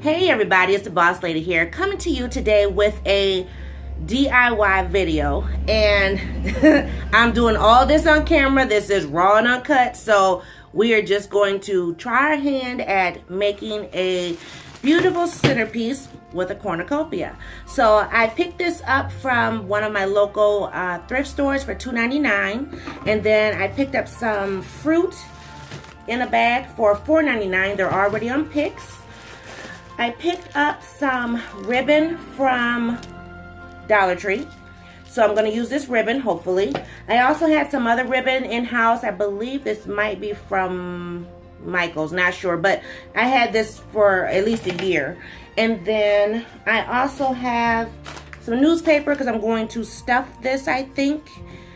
Hey everybody, it's the Boss Lady here, coming to you today with a DIY video. And I'm doing all this on camera. This is raw and uncut, so we are just going to try our hand at making a beautiful centerpiece with a cornucopia. So I picked this up from one of my local thrift stores for $2.99, and then I picked up some fruit in a bag for $4.99. They're already on picks. I picked up some ribbon from Dollar Tree, so I'm going to use this ribbon, hopefully. I also had some other ribbon in-house. I believe this might be from Michael's, not sure, but I had this for at least a year. And then I also have some newspaper because I'm going to stuff this, I think,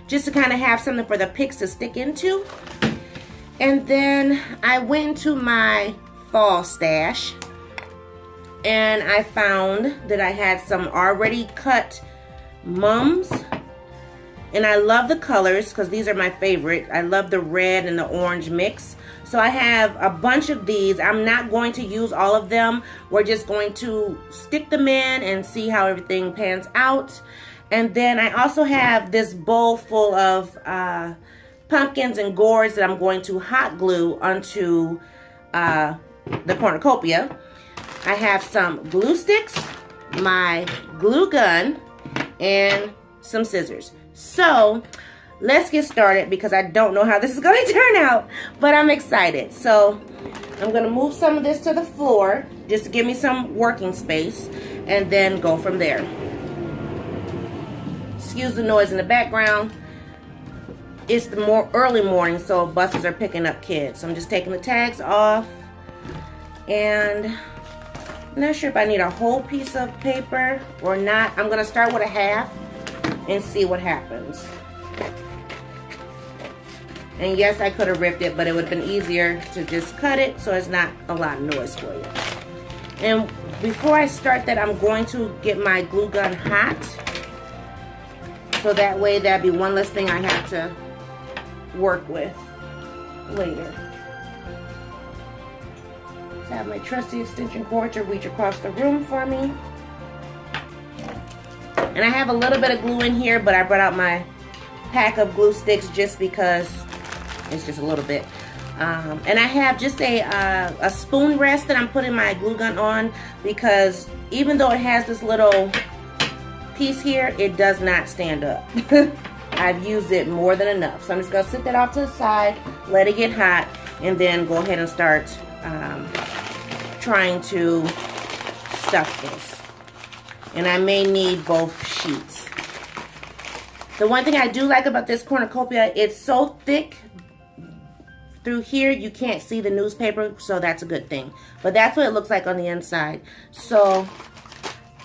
just to kind of have something for the picks to stick into. And then I went into my fall stash and I found that I had some already cut mums, and I love the colors because these are my favorite. I love the red and the orange mix. So I have a bunch of these. I'm not going to use all of them. We're just going to stick them in and see how everything pans out. And then I also have this bowl full of pumpkins and gourds that I'm going to hot glue onto the cornucopia. I have some glue sticks, my glue gun, and some scissors. So let's get started because I don't know how this is going to turn out, but I'm excited. So I'm going to move some of this to the floor just to give me some working space and then go from there. Excuse the noise in the background. It's the early morning, so buses are picking up kids. So I'm just taking the tags off, and I'm not sure if I need a whole piece of paper or not. I'm going to start with a half and see what happens. And yes, I could have ripped it, but it would have been easier to just cut it so it's not a lot of noise for you. And before I start that, I'm going to get my glue gun hot. So that way that'd be one less thing I have to work with later. I have my trusty extension cord to reach across the room for me. And I have a little bit of glue in here, but I brought out my pack of glue sticks just because it's just a little bit. And I have just a spoon rest that I'm putting my glue gun on, because even though it has this little piece here, it does not stand up. I've used it more than enough. So I'm just going to sit that off to the side, let it get hot, and then go ahead and start trying to stuff this. And I may need both sheets. The one thing I do like about this cornucopia, it's so thick through here you can't see the newspaper, so that's a good thing. But that's what it looks like on the inside. So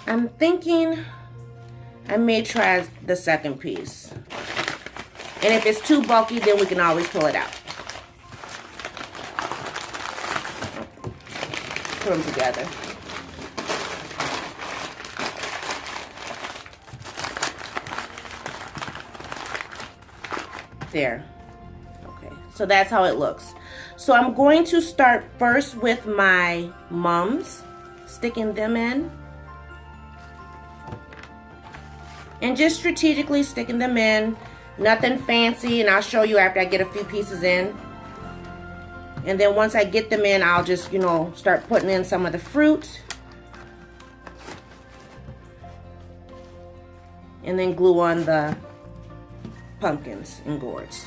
I'm thinking I may try the second piece. And if it's too bulky, then we can always pull it out. Put them together. There. Okay, so that's how it looks. So I'm going to start first with my mums, sticking them in. And just strategically sticking them in. Nothing fancy, and I'll show you after I get a few pieces in. And then once I get them in, I'll just, start putting in some of the fruit. And then glue on the pumpkins and gourds.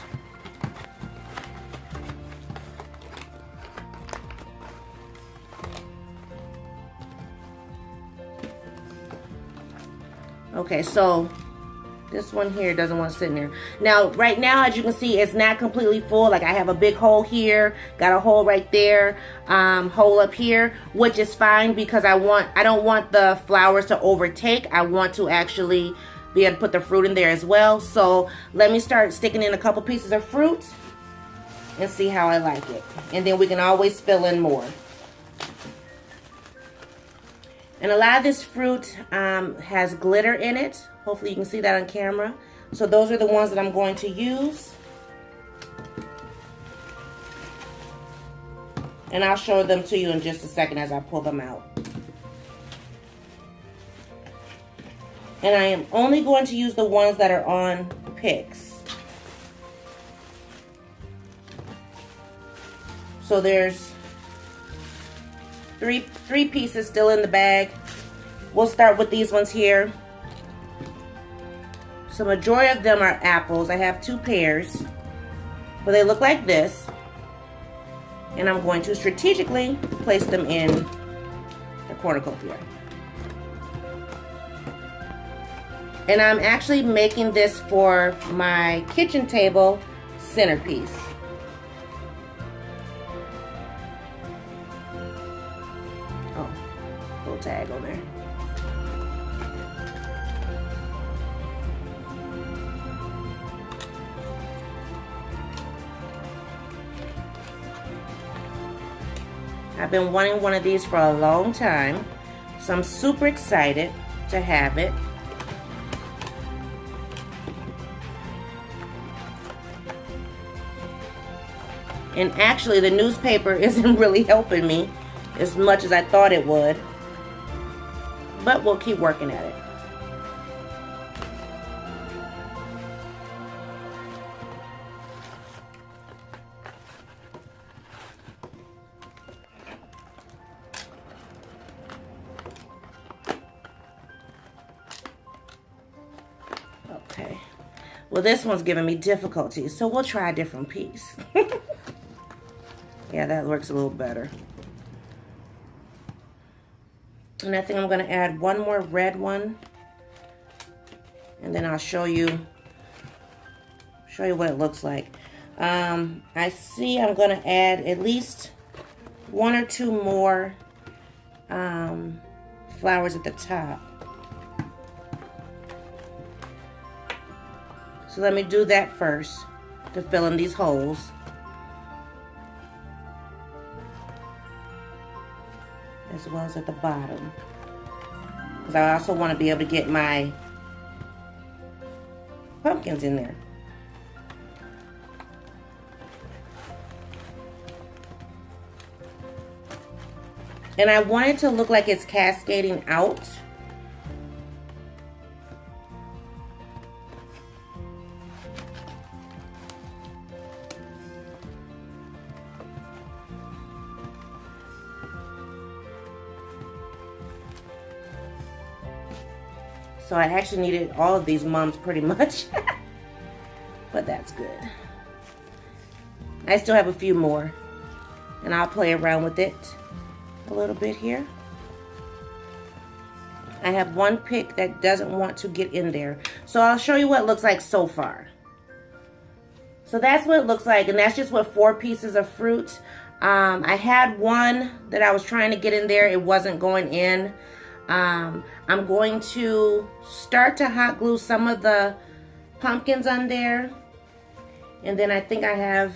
Okay, so this one here doesn't want to sit in there. Now, right now, as you can see, it's not completely full. Like, I have a big hole here, got a hole right there, hole up here, which is fine because I don't want the flowers to overtake. I want to actually be able to put the fruit in there as well. So let me start sticking in a couple pieces of fruit and see how I like it. And then we can always fill in more. And a lot of this fruit has glitter in it. Hopefully you can see that on camera. So those are the ones that I'm going to use. And I'll show them to you in just a second as I pull them out. And I am only going to use the ones that are on picks. So there's three pieces still in the bag. We'll start with these ones here. So majority of them are apples. I have 2 pairs, but they look like this. And I'm going to strategically place them in the cornucopia. And I'm actually making this for my kitchen table centerpiece. Oh, little tag on there. I've been wanting one of these for a long time, so I'm super excited to have it. And actually, the newspaper isn't really helping me as much as I thought it would, but we'll keep working at it. Okay, well, this one's giving me difficulty, so we'll try a different piece. Yeah, that works a little better. And I think I'm going to add one more red one, and then I'll show you what it looks like. I see I'm going to add at least 1 or 2 more flowers at the top. So let me do that first to fill in these holes. As well as at the bottom. Because I also want to be able to get my pumpkins in there. And I want it to look like it's cascading out. So I actually needed all of these mums pretty much. But that's good. I still have a few more. And I'll play around with it a little bit here. I have one pick that doesn't want to get in there. So I'll show you what it looks like so far. So that's what it looks like. And that's just with 4 pieces of fruit. I had one that I was trying to get in there. It wasn't going in. I'm going to start to hot glue some of the pumpkins on there, and then I think I have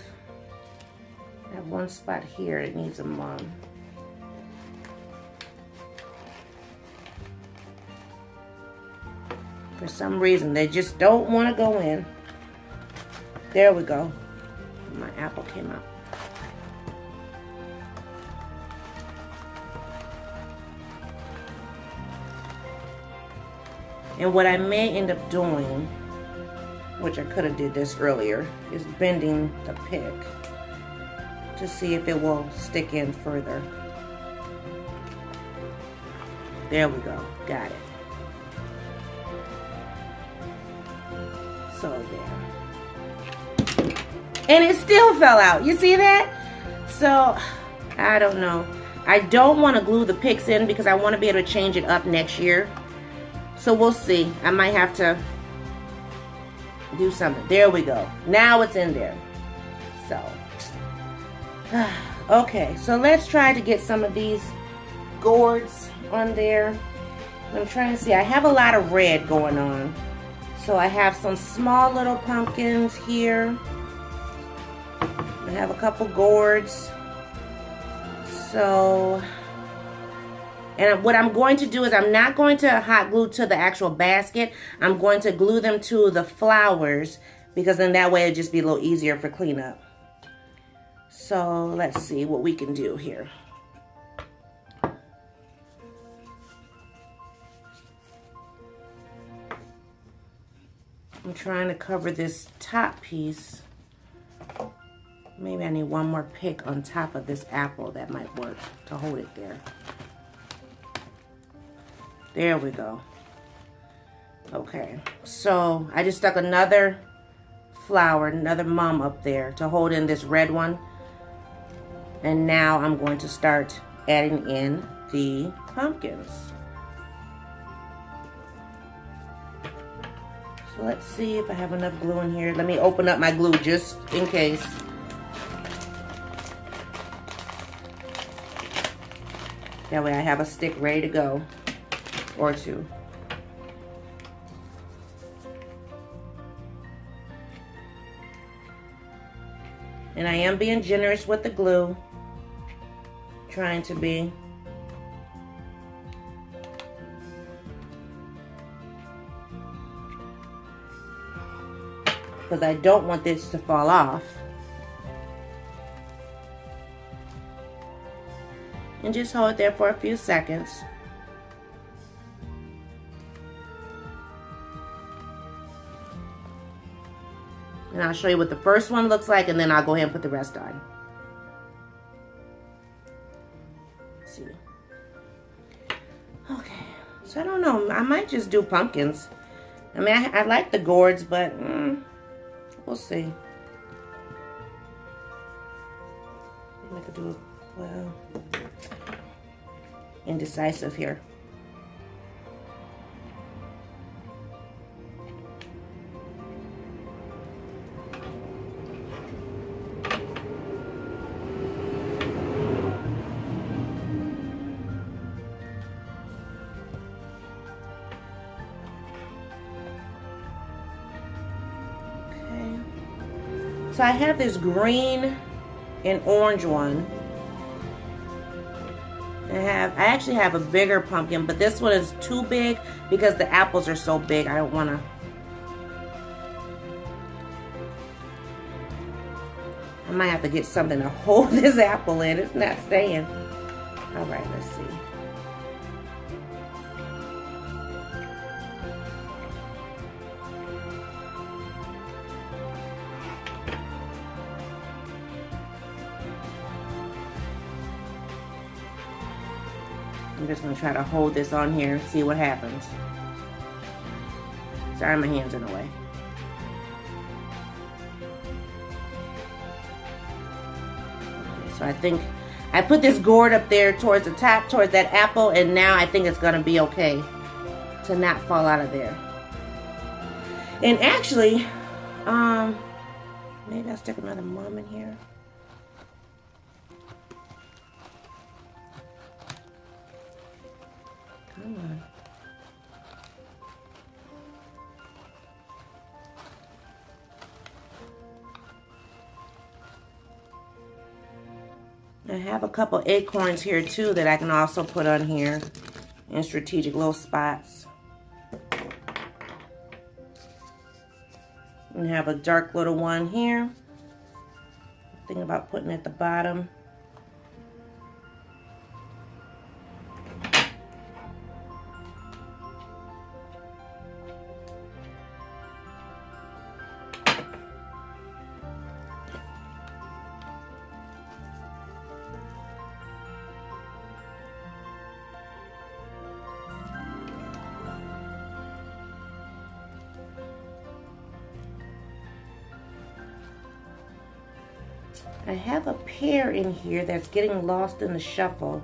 one spot here that needs a mum. For some reason they just don't want to go in. There we go. My apple came out. And what I may end up doing, which I could have did this earlier, is bending the pick to see if it will stick in further. There we go, got it. So there. And it still fell out, you see that? So, I don't know. I don't want to glue the picks in because I want to be able to change it up next year. So we'll see. I might have to do something. There we go. Now it's in there. So, okay. So let's try to get some of these gourds on there. I'm trying to see. I have a lot of red going on. So I have some small little pumpkins here. I have a couple gourds. So... and what I'm going to do is I'm not going to hot glue to the actual basket. I'm going to glue them to the flowers because then that way it'll just be a little easier for cleanup. So let's see what we can do here. I'm trying to cover this top piece. Maybe I need one more pick on top of this apple. That might work to hold it there. There we go. Okay, so I just stuck another flower, another mum up there to hold in this red one. And now I'm going to start adding in the pumpkins. So let's see if I have enough glue in here. Let me open up my glue just in case. That way I have a stick ready to go, or two. And I am being generous with the glue, trying to be. Because I don't want this to fall off. And just hold it there for a few seconds. And I'll show you what the first one looks like, and then I'll go ahead and put the rest on. Let's see. Okay, so I don't know. I might just do pumpkins. I mean, I like the gourds, but we'll see. Maybe I could do, well, indecisive here. So I have this green and orange one. I actually have a bigger pumpkin, but this one is too big because the apples are so big. I don't want to. I might have to get something to hold this apple in. It's not staying. All right, let's see. I'm just going to try to hold this on here, see what happens. Sorry, my hand's in the way. Okay, so I think I put this gourd up there towards the top, towards that apple, and now I think it's going to be okay to not fall out of there. And actually, maybe I'll stick another mum in here. Come on. I have a couple acorns here too that I can also put on here in strategic little spots. And have a dark little one here. Thinking about putting it at the bottom. I have a pear in here that's getting lost in the shuffle,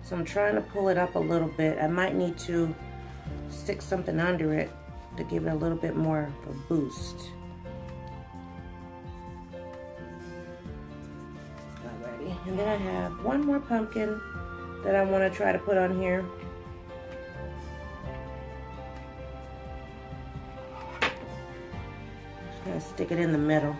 so I'm trying to pull it up a little bit. I might need to stick something under it to give it a little bit more of a boost. Alrighty, and then I have one more pumpkin that I want to try to put on here. Just gonna stick it in the middle.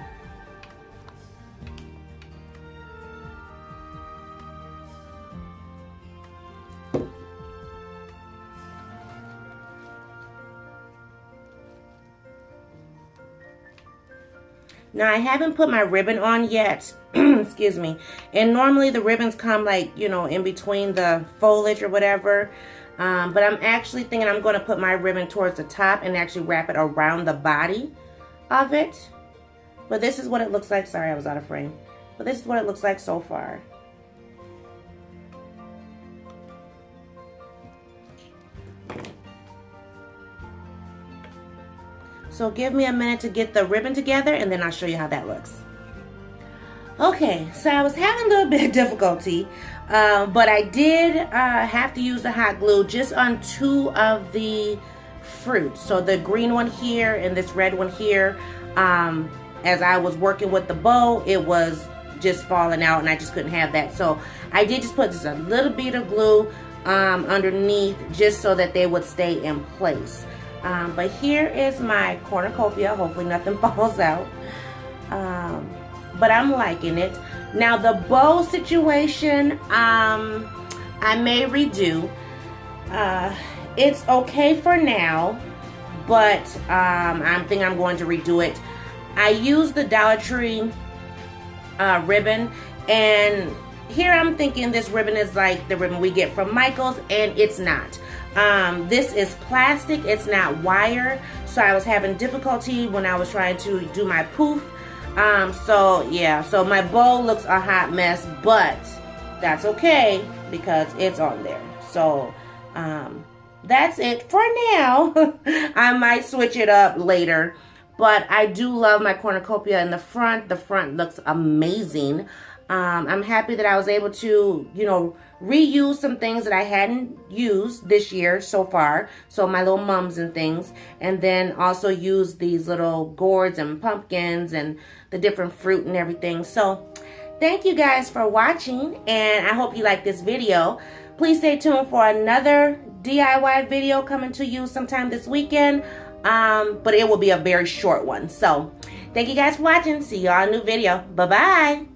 Now, I haven't put my ribbon on yet, excuse me, and normally the ribbons come like, you know, in between the foliage or whatever, but I'm actually thinking I'm going to put my ribbon towards the top and actually wrap it around the body of it. But this is what it looks like. Sorry, I was out of frame. But this is what it looks like so far. So give me a minute to get the ribbon together, and then I'll show you how that looks. Okay, so I was having a little bit of difficulty, but I did have to use the hot glue just on 2 of the fruit. So the green one here and this red one here. As I was working with the bow, it was just falling out and I just couldn't have that. So I did just put just a little bit of glue underneath just so that they would stay in place. But here is my cornucopia. Hopefully nothing falls out. But I'm liking it. Now the bow situation, I may redo. It's okay for now, but I think I'm going to redo it. I used the Dollar Tree ribbon, and here I'm thinking this ribbon is like the ribbon we get from Michael's, and it's not. This is plastic, it's not wire, so I was having difficulty when I was trying to do my poof. So yeah, so my bow looks a hot mess, but that's okay because it's on there. So that's it for now. I might switch it up later, but I do love my cornucopia in the front. The front looks amazing. I'm happy that I was able to, you know, reuse some things that I hadn't used this year so far. So my little mums and things. And then also use these little gourds and pumpkins and the different fruit and everything. So thank you guys for watching. And I hope you like this video. Please stay tuned for another DIY video coming to you sometime this weekend. But it will be a very short one. So thank you guys for watching. See y'all in a new video. Bye-bye.